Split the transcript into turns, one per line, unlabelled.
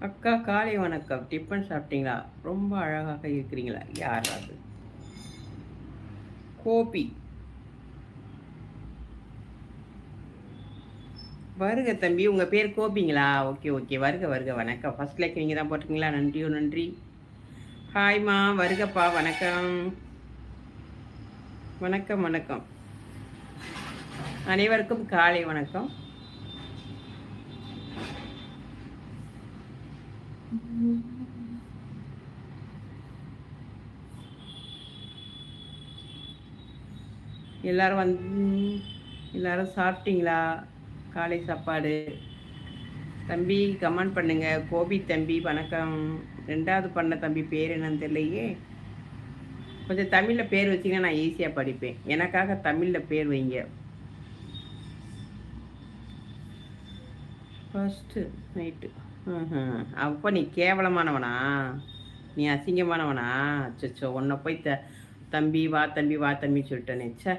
அக்கா காலை வணக்கம். டிஃபன் சாப்பிட்டீங்களா? ரொம்ப அழகாக இருக்கிறீங்களா? யார் அது? கோபி. வருக தம்பி. உங்க பேர் கோபிங்களா? Okay, okay. வருக, வருக. வணக்கம். ஃபர்ஸ்ட் லைக் நீங்க தான் போட்டிருக்கீங்களா? நன்றியோ நன்றி. ஹாய்மா. வருகப்பா. வணக்கம். வணக்கம், வணக்கம். அனைவருக்கும் காலை வணக்கம். எல்லாரும் எல்லாரும் சாப்பிட்டீங்களா? காலை சாப்பாடு. தம்பி கமெண்ட் பண்ணுங்க. கோபி தம்பி வணக்கம். 2வது பண்ண தம்பி பேர் என்னன்னு தெரியலையே. கொஞ்சம் தமிழில் பேர் வச்சிங்கன்னா நான் ஈஸியாக படிப்பேன். எனக்காக தமிழில் பேர் வைங்க. First night. அப்போ நீ கேவலமானவனா? நீ அசிங்கமானவனா? அச்சச்சோ! உன்னை போய் தம்பி வா தம்பி வா தம்பி சொல்லிட்டேனே ச்சே.